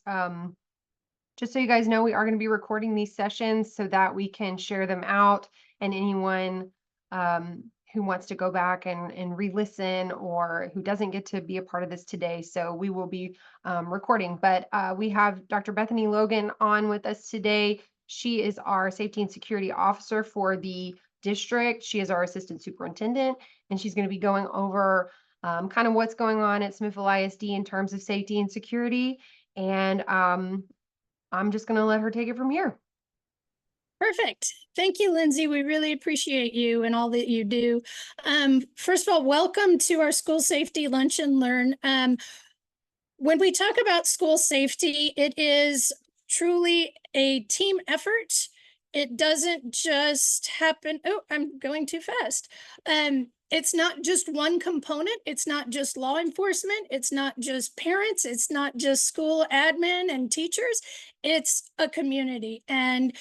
Just so you guys know, we are going to be recording these sessions so that we can share them out, and anyone who wants to go back and re-listen, or who doesn't get to be a part of this today. So we will be recording, but we have Dr. Bethany Logan on with us today. She is our safety and security officer for the district. She is our assistant superintendent, and she's going to be going over kind of what's going on at Smithville ISD in terms of safety and security. And I'm just going to let her take it from here. Perfect. Thank you, Lindsay. We really appreciate you and all that you do. First of all, welcome to our School Safety Lunch and Learn. When we talk about school safety, it is truly a team effort. It doesn't just happen. Oh, I'm going too fast. It's not just one component. It's not just law enforcement. It's not just parents. It's not just school admin and teachers. It's a community. And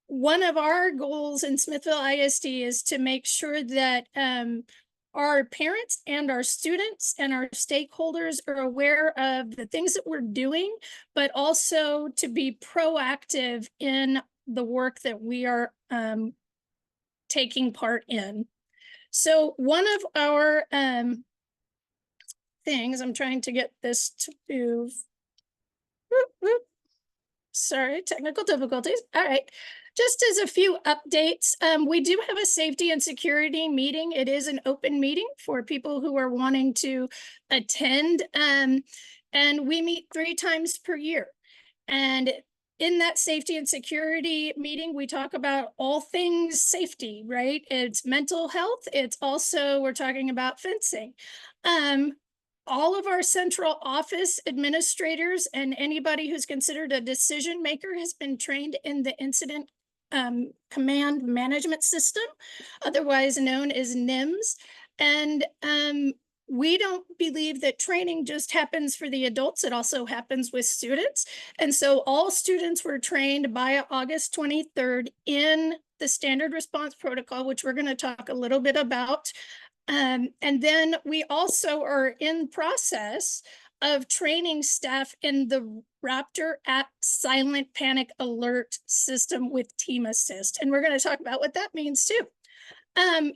one of our goals in Smithville ISD is to make sure that our parents and our students and our stakeholders are aware of the things that we're doing, but also to be proactive in the work that we are taking part in. So one of our things, I'm trying to get this to move. Sorry, technical difficulties. All right. Just as a few updates, we do have a safety and security meeting. It is an open meeting for people who are wanting to attend. And we meet 3 times per year. And in that safety and security meeting, we talk about all things safety, right? It's mental health. It's also, we're talking about fencing. All of our central office administrators and anybody who's considered a decision maker has been trained in the incident command management system, otherwise known as NIMS. And we don't believe that training just happens for the adults. It also happens with students. And so all students were trained by August 23rd in the standard response protocol, which we're going to talk a little bit about. And then we also are in process of training staff in the Raptor at Silent Panic Alert system with Team Assist. And we're going to talk about what that means too.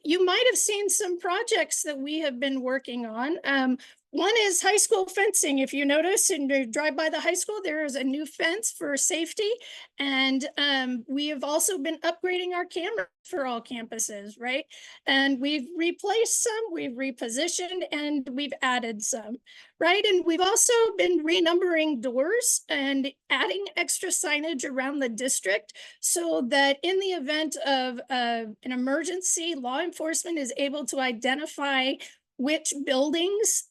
You might have seen some projects that we have been working on. One is high school fencing. If you notice and you drive by the high school, there is a new fence for safety. And we have also been upgrading our cameras for all campuses, right? And we've replaced some, we've repositioned, and we've added some, right? And we've also been renumbering doors and adding extra signage around the district so that in the event of an emergency, law enforcement is able to identify which buildings,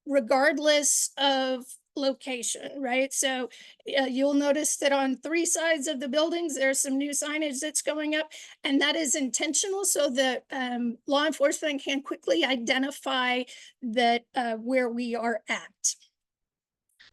regardless of location, right? So you'll notice that on 3 sides of the buildings, there's some new signage that's going up, and that is intentional so that law enforcement can quickly identify that where we are at.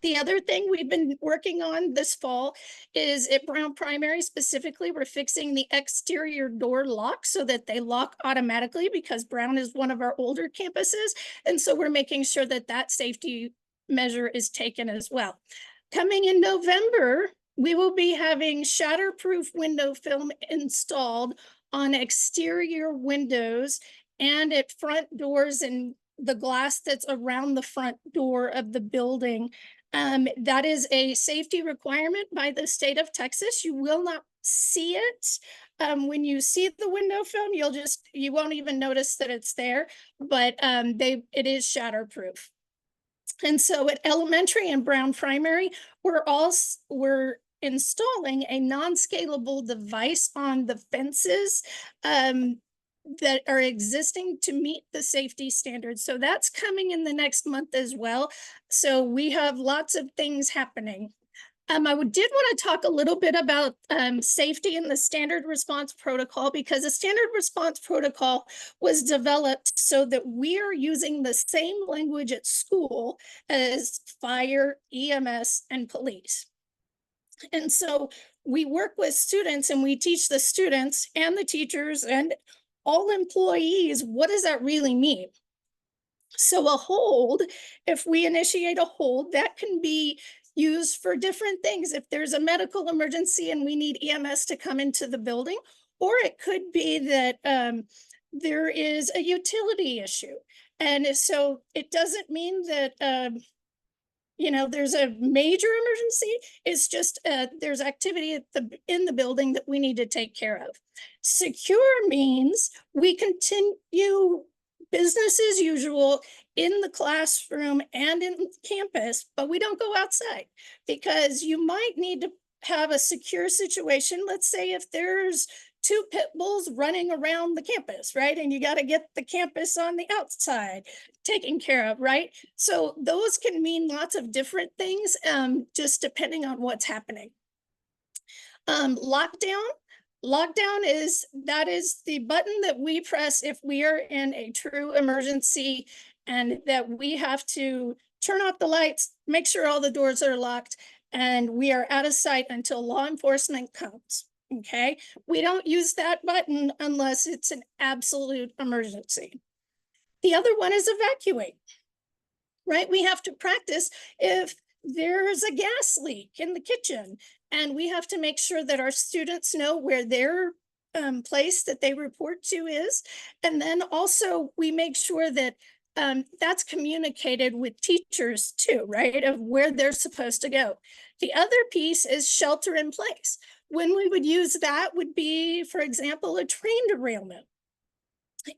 The other thing we've been working on this fall is at Brown Primary specifically, we're fixing the exterior door locks so that they lock automatically because Brown is one of our older campuses. And so we're making sure that that safety measure is taken as well. Coming in November, we will be having shatterproof window film installed on exterior windows and at front doors and the glass that's around the front door of the building. That is a safety requirement by the state of Texas. You will not see it. When you see the window film, you won't even notice that it's there, but it is shatterproof. And so at elementary and Brown Primary, we're installing a non-scalable device on the fences that are existing to meet the safety standards. So that's coming in the next month as well. So we have lots of things happening. I did want to talk a little bit about safety in the standard response protocol, because the standard response protocol was developed so that we are using the same language at school as fire, EMS, and police. And so we work with students and we teach the students and the teachers and all employees, what does that really mean? So a hold, if we initiate a hold, that can be used for different things. If there's a medical emergency and we need EMS to come into the building, or it could be that there is a utility issue. And so it doesn't mean that there's a major emergency. It's just there's activity in the building that we need to take care of. Secure means we continue business as usual in the classroom and in campus, but we don't go outside, because you might need to have a secure situation. Let's say if there's 2 pit bulls running around the campus, right? And you got to get the campus on the outside taken care of, right? So those can mean lots of different things, just depending on what's happening. Lockdown. Lockdown is the button that we press if we are in a true emergency and that we have to turn off the lights, make sure all the doors are locked, and we are out of sight until law enforcement comes. Okay, we don't use that button unless it's an absolute emergency. The other one is evacuate, right? We have to practice if there's a gas leak in the kitchen, and we have to make sure that our students know where their place that they report to is. And then also we make sure that that's communicated with teachers too, right? Of where they're supposed to go. The other piece is shelter in place. When we would use that would be, for example, a train derailment.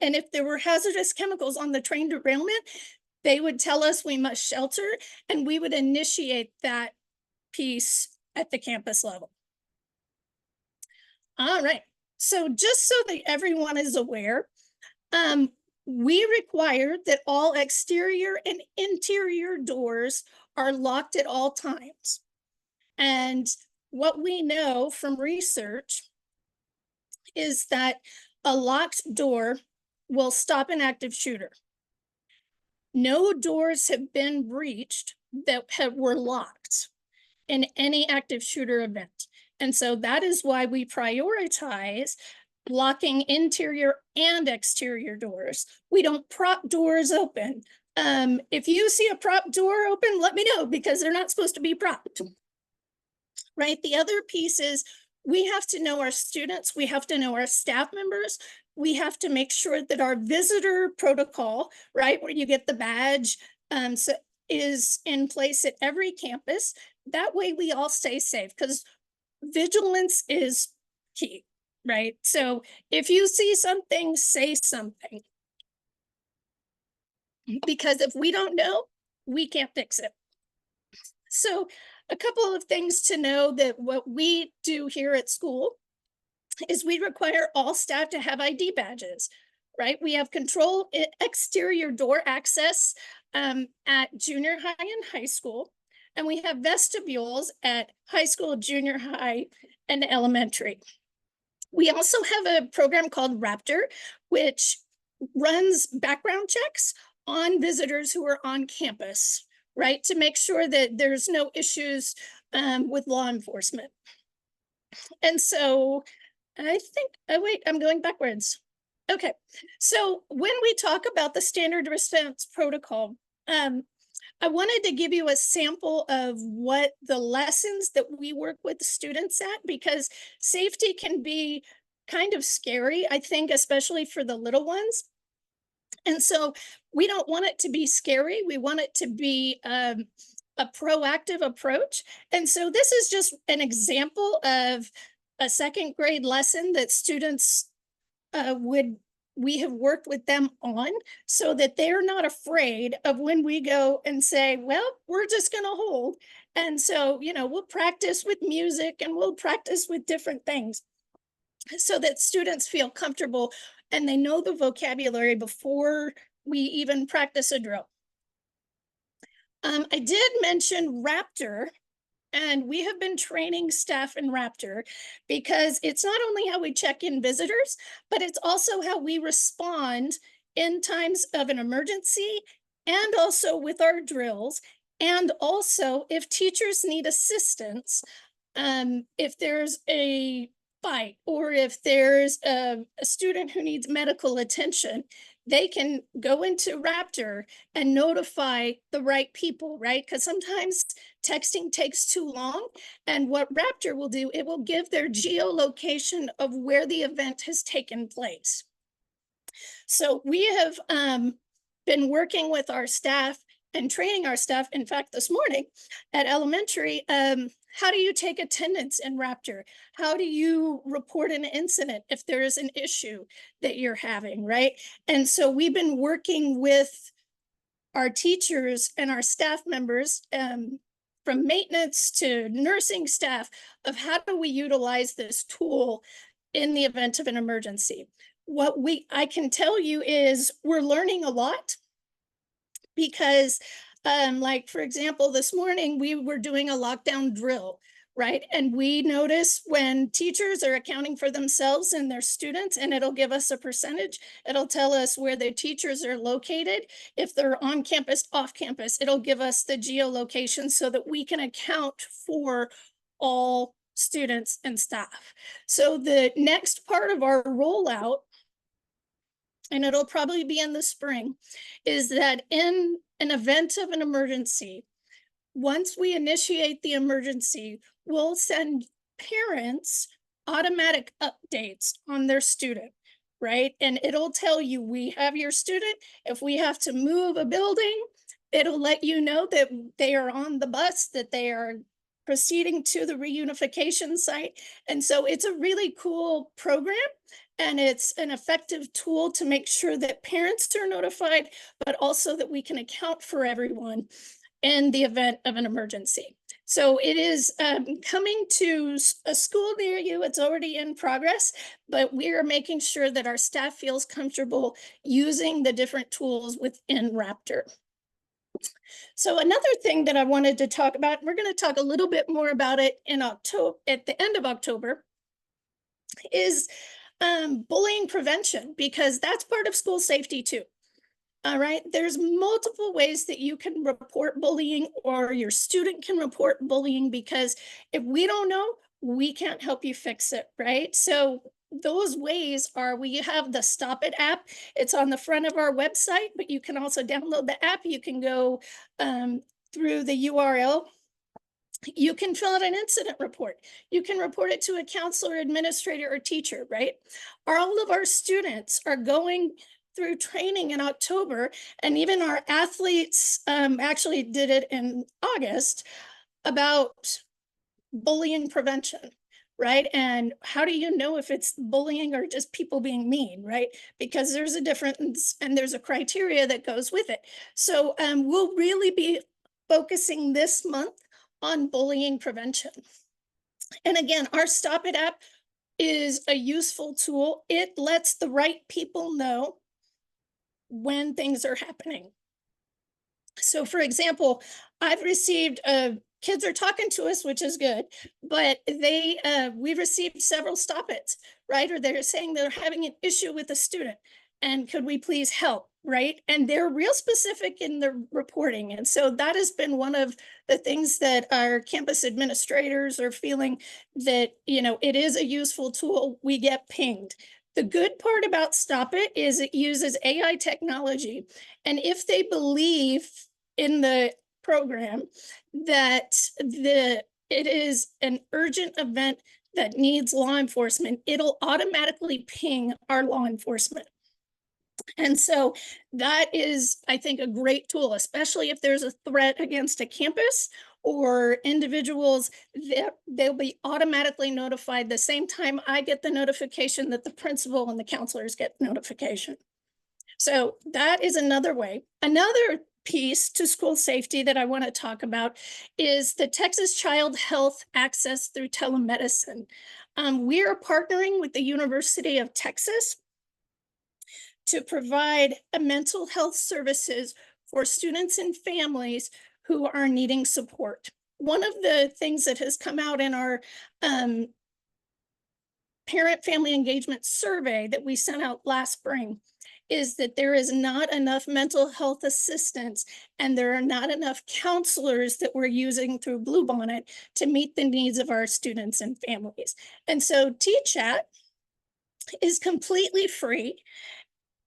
And if there were hazardous chemicals on the train derailment, they would tell us we must shelter, and we would initiate that piece at the campus level. All right, so just so that everyone is aware, we require that all exterior and interior doors are locked at all times. And what we know from research is that a locked door will stop an active shooter. No doors have been breached that were locked in any active shooter event. And so that is why we prioritize locking interior and exterior doors. We don't prop doors open. If you see a prop door open, let me know, because they're not supposed to be propped. Right? The other piece is we have to know our students, we have to know our staff members, we have to make sure that our visitor protocol, right, where you get the badge, is in place at every campus. That way we all stay safe, because vigilance is key, right? So if you see something, say something. Because if we don't know, we can't fix it. So a couple of things to know that what we do here at school is we require all staff to have ID badges, right? We have control exterior door access at junior high and high school, and we have vestibules at high school, junior high, and elementary. We also have a program called Raptor, which runs background checks on visitors who are on campus, right? To make sure that there's no issues with law enforcement. And so I think, oh wait, I'm going backwards. Okay, so when we talk about the standard response protocol, I wanted to give you a sample of what the lessons that we work with students at, because safety can be kind of scary, I think, especially for the little ones. And so we don't want it to be scary. We want it to be a proactive approach. And so this is just an example of a second grade lesson that students we have worked with them on, so that they're not afraid of when we go and say, well, we're just going to hold. And so, we'll practice with music and we'll practice with different things so that students feel comfortable and they know the vocabulary before we even practice a drill. I did mention Raptor, and we have been training staff in Raptor because it's not only how we check in visitors, but it's also how we respond in times of an emergency, and also with our drills, and also if teachers need assistance, if there's a fight or if there's a student who needs medical attention. they can go into Raptor and notify the right people, right? Because sometimes texting takes too long. And what Raptor will do, it will give their geolocation of where the event has taken place. So we have been working with our staff and training our staff. In fact, this morning at elementary, how do you take attendance in Raptor? How do you report an incident if there is an issue that you're having, right? And so we've been working with our teachers and our staff members, from maintenance to nursing staff, of how do we utilize this tool in the event of an emergency. What I can tell you is we're learning a lot, because like, for example, this morning we were doing a lockdown drill, right? And we notice when teachers are accounting for themselves and their students, and it'll give us a percentage. It'll tell us where the teachers are located. If they're on campus, off campus, it'll give us the geolocation so that we can account for all students and staff. So the next part of our rollout, and it'll probably be in the spring, is that in an event of an emergency, once we initiate the emergency, we'll send parents automatic updates on their student, right? And it'll tell you, we have your student. If we have to move a building, it'll let you know that they are on the bus, that they are proceeding to the reunification site. And so it's a really cool program, and it's an effective tool to make sure that parents are notified, but also that we can account for everyone in the event of an emergency. So it is coming to a school near you. It's already in progress, but we are making sure that our staff feels comfortable using the different tools within Raptor. So another thing that I wanted to talk about, we're going to talk a little bit more about it in October, at the end of October, is bullying prevention, because that's part of school safety too. All right, there's multiple ways that you can report bullying, or your student can report bullying, because if we don't know, we can't help you fix it, right? So those ways are, we have the Stop It app. It's on the front of our website, but you can also download the app. You can go through the URL. You can fill out an incident report. You can report it to a counselor, administrator, or teacher, right? All of our students are going through training in October, and even our athletes actually did it in August, about bullying prevention, right? And how do you know if it's bullying or just people being mean, right? Because there's a difference and there's a criteria that goes with it. So we'll really be focusing this month on bullying prevention. And again, our Stop It app is a useful tool. It lets the right people know when things are happening. So for example, I've received kids are talking to us, which is good, but we've received several stop its, right? Or they're saying they're having an issue with a student, and could we please help, right? And they're real specific in their reporting. And so that has been one of the things that our campus administrators are feeling, that, you know, it is a useful tool. We get pinged. The good part about Stop It is it uses AI technology. And if they believe in the program that it is an urgent event that needs law enforcement, it'll automatically ping our law enforcement. And so that is, I think, a great tool, especially if there's a threat against a campus or individuals. They'll be automatically notified the same time I get the notification, that the principal and the counselors get notification. So that is another way. Another piece to school safety that I want to talk about is the Texas Child Health Access through telemedicine. We are partnering with the University of Texas to provide mental health services for students and families who are needing support. One of the things that has come out in our parent family engagement survey that we sent out last spring is that there is not enough mental health assistance, and there are not enough counselors that we're using through Bluebonnet to meet the needs of our students and families. And so T-Chat is completely free.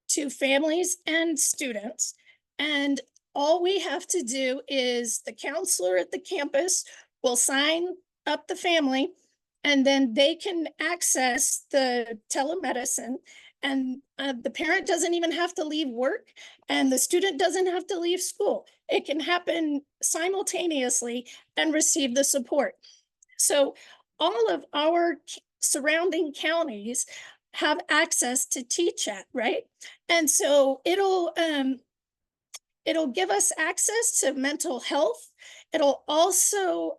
to families and students. And all we have to do is the counselor at the campus will sign up the family, and then they can access the telemedicine. And the parent doesn't even have to leave work, and the student doesn't have to leave school. It can happen simultaneously and receive the support. So all of our surrounding counties have access to TChat, right? And so it'll give us access to mental health. It'll also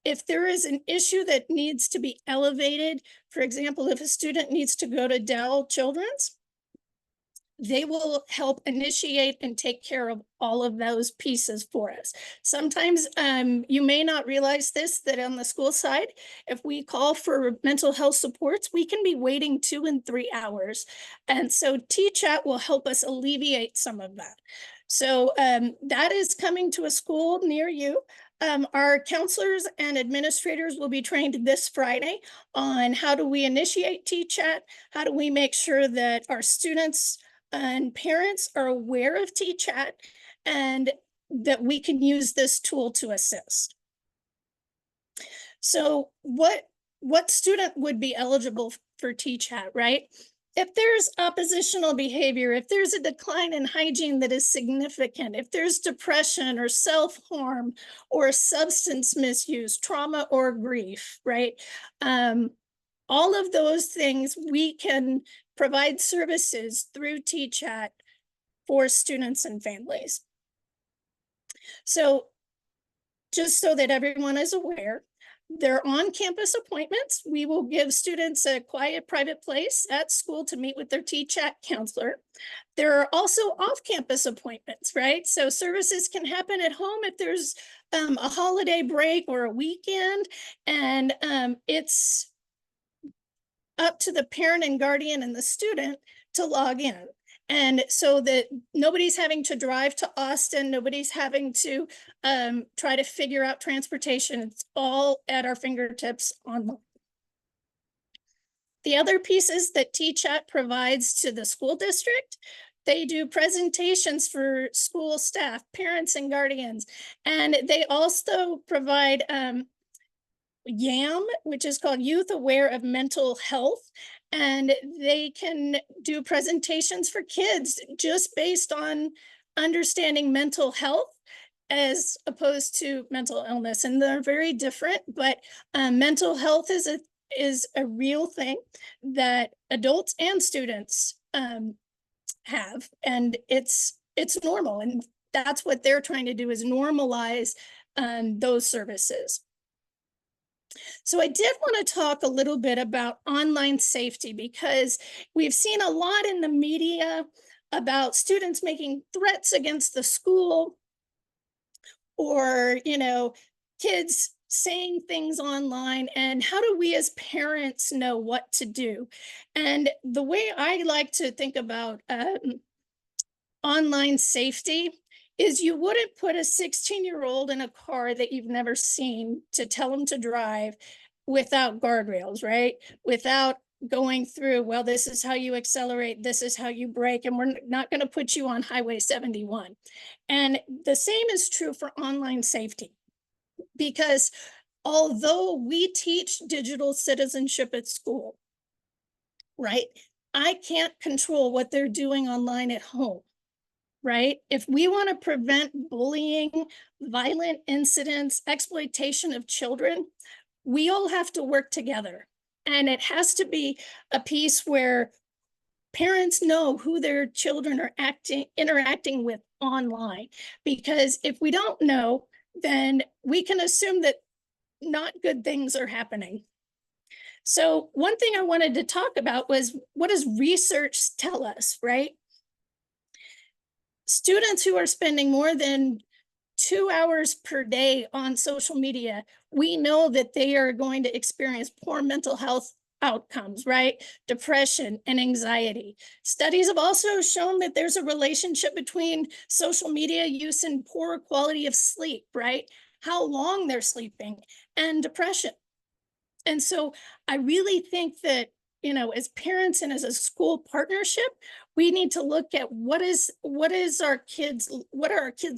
if there is an issue that needs to be elevated, for example, if a student needs to go to Dell Children's, they will help initiate and take care of all of those pieces for us. Sometimes you may not realize this, that on the school side, if we call for mental health supports, we can be waiting 2 and 3 hours. And so TChat will help us alleviate some of that. So that is coming to a school near you. Our counselors and administrators will be trained this Friday on how do we initiate TChat, how do we make sure that our students and parents are aware of TChat and that we can use this tool to assist. So what student would be eligible for TChat, right? If there's oppositional behavior, if there's a decline in hygiene that is significant, if there's depression or self-harm or substance misuse, trauma or grief, right? All of those things, we can provide services through TChat for students and families. So just so that everyone is aware, they're on-campus appointments. We will give students a quiet, private place at school to meet with their TChat counselor. There are also off-campus appointments, right? So services can happen at home if there's a holiday break or a weekend, and it's up to the parent and guardian and the student to log in. And so that nobody's having to drive to Austin, nobody's having to try to figure out transportation. It's all at our fingertips online. The other pieces that TChat provides to the school district, they do presentations for school staff, parents and guardians, and they also provide YAM, which is called Youth Aware of Mental Health. And they can do presentations for kids just based on understanding mental health as opposed to mental illness. And they're very different, but mental health is a real thing that adults and students have, and it's normal. And that's what they're trying to do, is normalize those services. So I did want to talk a little bit about online safety, because we've seen a lot in the media about students making threats against the school, or, kids saying things online, and how do we as parents know what to do? And the way I like to think about online safety is you wouldn't put a 16-year-old in a car that you've never seen to tell them to drive without guardrails, right? Without going through, well, this is how you accelerate, this is how you brake, and we're not going to put you on Highway 71. And the same is true for online safety, because although we teach digital citizenship at school, right? I can't control what they're doing online at home. Right? If we want to prevent bullying, violent incidents, exploitation of children, we all have to work together. And it has to be a piece where parents know who their children are interacting with online. Because if we don't know, then we can assume that not good things are happening. So one thing I wanted to talk about was, what does research tell us, right? Students who are spending more than 2 hours per day on social media, we know that they are going to experience poor mental health outcomes, right? Depression and anxiety. Studies have also shown that there's a relationship between social media use and poor quality of sleep, right? How long they're sleeping, and depression. And so I really think that as parents and as a school partnership, we need to look at what are our kids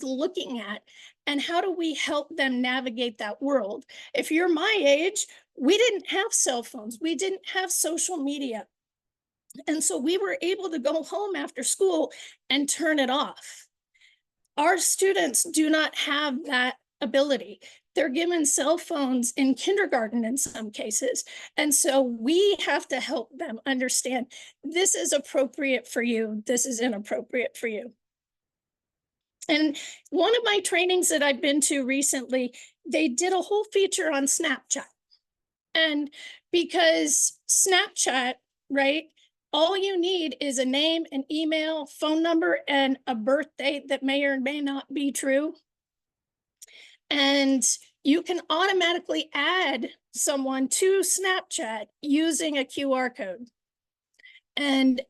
looking at, and how do we help them navigate that world. If you're my age, we didn't have cell phones, we didn't have social media, and so we were able to go home after school and turn it off. Our students do not have that ability. They're given cell phones in kindergarten in some cases. And so we have to help them understand, this is appropriate for you, this is inappropriate for you. And one of my trainings that I've been to recently, they did a whole feature on Snapchat. And because Snapchat, right, all you need is a name, an email, phone number, and a birth date that may or may not be true. And you can automatically add someone to Snapchat using a QR code. And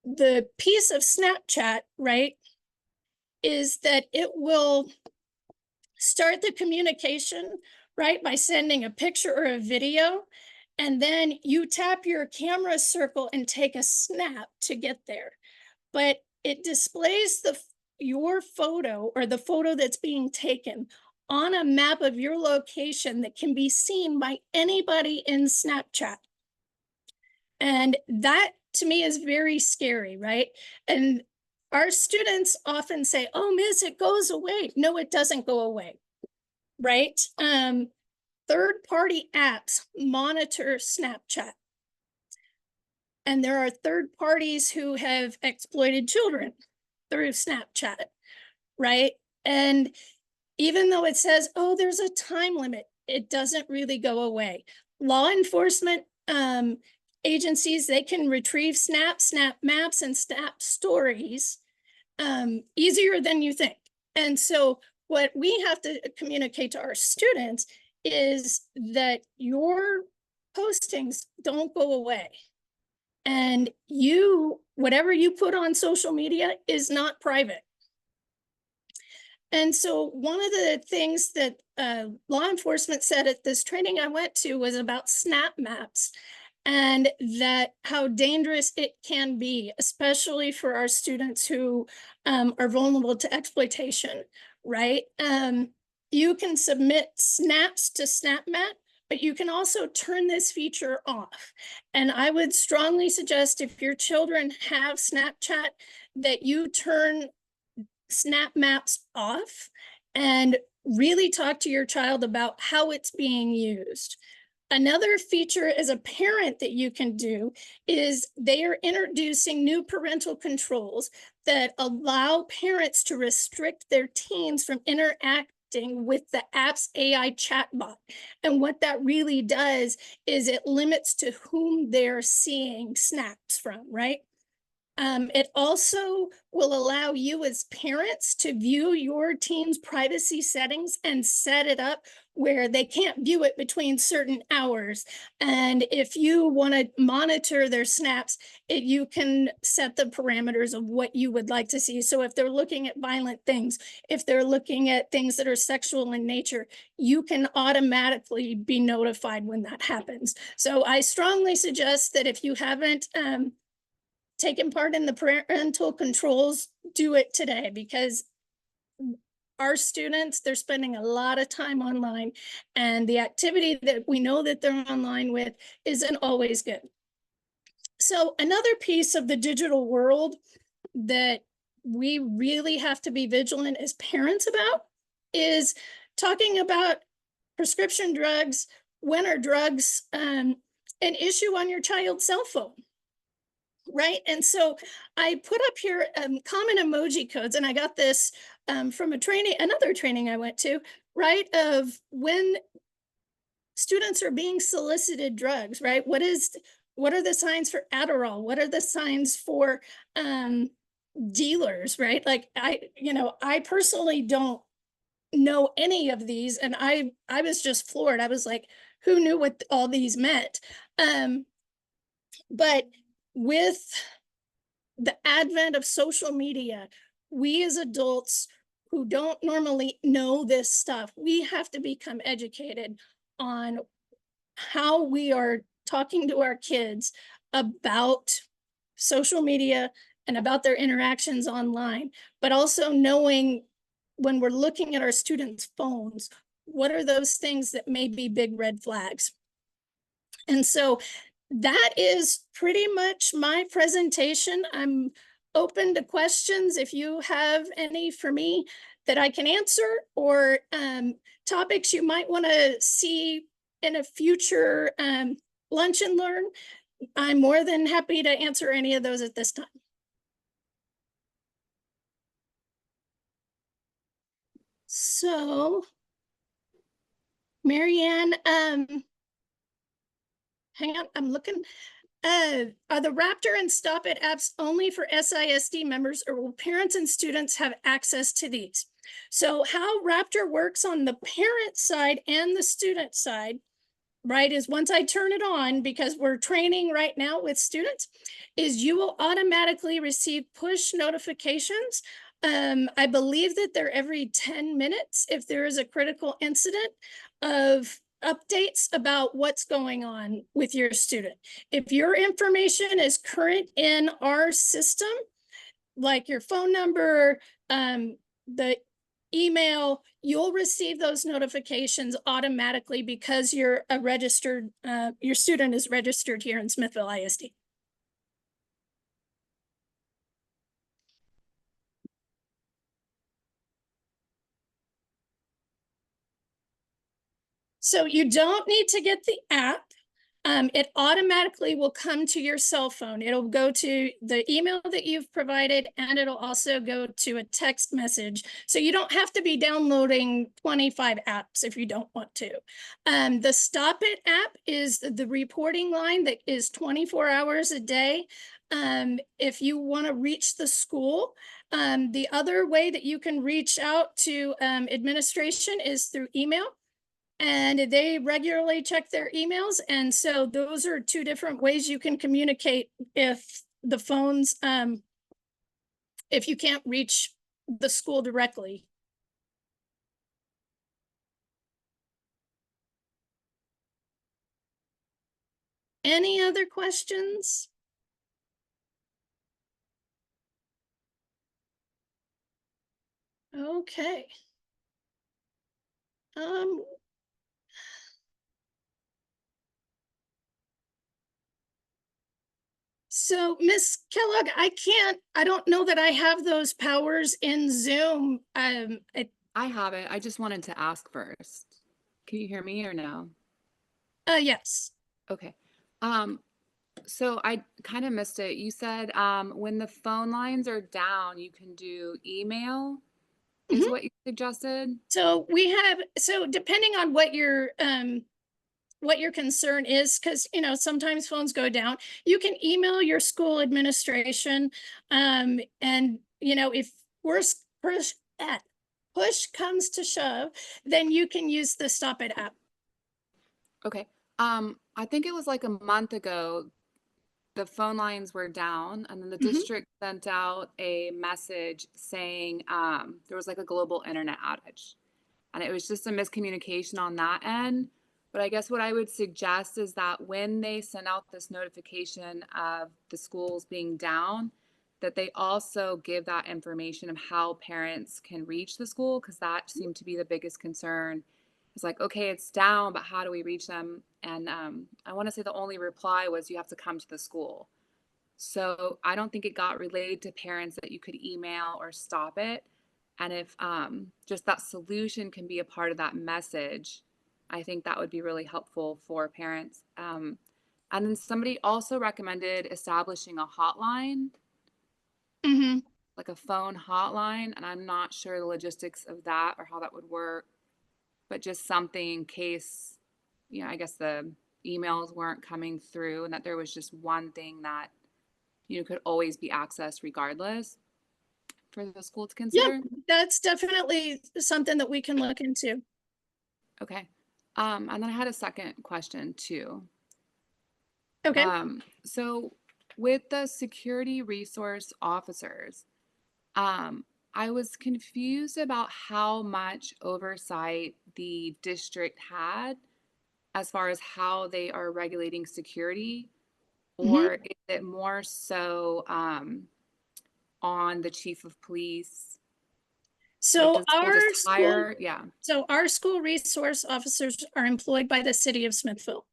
the piece of Snapchat, right, is that it will start the communication, right, by sending a picture or a video, and then you tap your camera circle and take a snap to get there. But it displays your photo, or the photo that's being taken, on a map of your location that can be seen by anybody in Snapchat. And that to me is very scary, right? And our students often say, "Oh, Miss, it goes away." No, it doesn't go away, right? Third-party apps monitor Snapchat. And there are third parties who have exploited children through Snapchat, right? And even though it says, oh, there's a time limit, it doesn't really go away. Law enforcement agencies, they can retrieve snap maps, and snap stories easier than you think. And so what we have to communicate to our students is that your postings don't go away. And whatever you put on social media is not private. And so one of the things that law enforcement said at this training I went to was about snap maps, and that how dangerous it can be, especially for our students who are vulnerable to exploitation, right? You can submit snaps to SnapMap, but you can also turn this feature off. And I would strongly suggest, if your children have Snapchat, that you turn snap maps off and really talk to your child about how it's being used. Another feature as a parent that you can do is they are introducing new parental controls that allow parents to restrict their teens from interacting with the app's AI chatbot. And what that really does is it limits to whom they're seeing snaps from, right? It also will allow you as parents to view your teen's privacy settings and set it up where they can't view it between certain hours. And if you want to monitor their snaps, you can set the parameters of what you would like to see. So if they're looking at violent things, if they're looking at things that are sexual in nature, you can automatically be notified when that happens. So I strongly suggest that if you haven't taken part in the parental controls, do it today, because our students, they're spending a lot of time online, and the activity that we know that they're online with isn't always good. So another piece of the digital world that we really have to be vigilant as parents about is talking about prescription drugs. When are drugs an issue on your child's cell phone? Right. And so I put up here common emoji codes, and I got this from another training I went to, right? Of when students are being solicited drugs, right? What are the signs for Adderall? What are the signs for dealers, right? Like I personally don't know any of these, and I was just floored. I was like, who knew what all these meant? But with the advent of social media, we as adults who don't normally know this stuff, we have to become educated on how we are talking to our kids about social media and about their interactions online, but also knowing when we're looking at our students' phones, what are those things that may be big red flags? And so that is pretty much my presentation. I'm open to questions if you have any for me that I can answer, or topics you might want to see in a future lunch and learn. I'm more than happy to answer any of those at this time. So, Marianne, hang on, I'm looking. Are the Raptor and Stop It apps only for SISD members, or will parents and students have access to these? So how Raptor works on the parent side and the student side, right, is once I turn it on, because we're training right now with students, is you will automatically receive push notifications. I believe that they're every 10 minutes if there is a critical incident of updates about what's going on with your student. If your information is current in our system, like your phone number, the email, you'll receive those notifications automatically because you're a registered, your student is registered here in Smithville ISD. So you don't need to get the app. It automatically will come to your cell phone. It'll go to the email that you've provided, and it'll also go to a text message. So you don't have to be downloading 25 apps if you don't want to. The Stop It app is the reporting line that is 24 hours a day. If you want to reach the school, the other way that you can reach out to administration is through email. And they regularly check their emails. And so those are two different ways you can communicate if the phones, if you can't reach the school directly. Any other questions? Okay. So Miss Kellogg, I don't know that I have those powers in Zoom. I have it. I just wanted to ask first. Can you hear me or no? Yes. Okay. So I kind of missed it. You said when the phone lines are down, you can do email, is Mhm. what you suggested? So depending on what your concern is, because sometimes phones go down, you can email your school administration, and if worst push comes to shove, then you can use the Stop It app. Okay. I think it was like a month ago, the phone lines were down, and then the district sent out a message saying there was like a global internet outage. And it was just a miscommunication on that end. But I guess what I would suggest is that when they send out this notification of the schools being down, that they also give that information of how parents can reach the school, because that seemed to be the biggest concern. It's like, okay, it's down, but how do we reach them? And I want to say the only reply was you have to come to the school. So I don't think it got relayed to parents that you could email or stop it. And if just that solution can be a part of that message, I think that would be really helpful for parents. And then somebody also recommended establishing a hotline, like a phone hotline. And I'm not sure the logistics of that or how that would work, but just something in case, I guess the emails weren't coming through, and that there was just one thing that, could always be accessed regardless for the school to consider. Yeah, that's definitely something that we can look into. Okay. And then I had a second question too. Okay. So with the security resource officers, I was confused about how much oversight the district had as far as how they are regulating security, Mhm. or is it more so on the chief of police? Like, So does the school just hire? Yeah. our school resource officers are employed by the city of Smithville.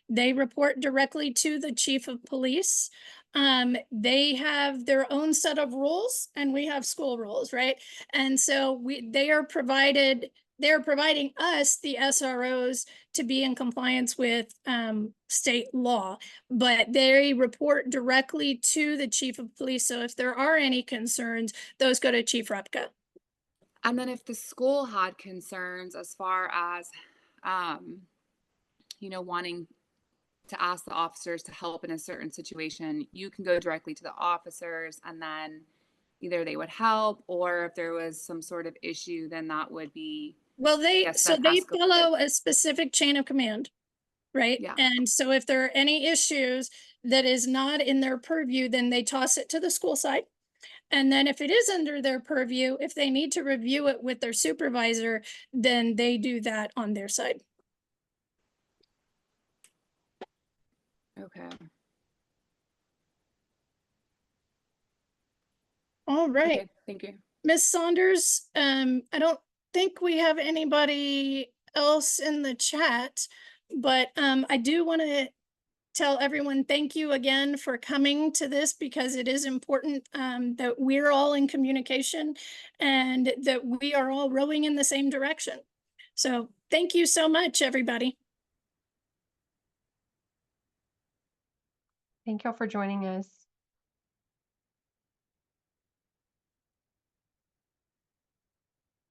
They report directly to the chief of police. They have their own set of rules and we have school rules, right? And so they're providing us, the SROs, to be in compliance with state law, but they report directly to the chief of police. So if there are any concerns, those go to Chief Repka. And then if the school had concerns as far as, um, wanting to ask the officers to help in a certain situation, you can go directly to the officers and then either they would help, or if there was some sort of issue, then that would be, Well, yes, so then they escalated. follow a specific chain of command, right? Yeah. And so if there are any issues that is not in their purview, then they toss it to the school side. And then if it is under their purview, if they need to review it with their supervisor, then they do that on their side. Okay. All right. Okay. Thank you. Ms. Saunders, I don't think we have anybody else in the chat, but I do want to tell everyone thank you again for coming to this, because it is important that we're all in communication and that we are all rowing in the same direction. So thank you so much, everybody. Thank y'all for joining us.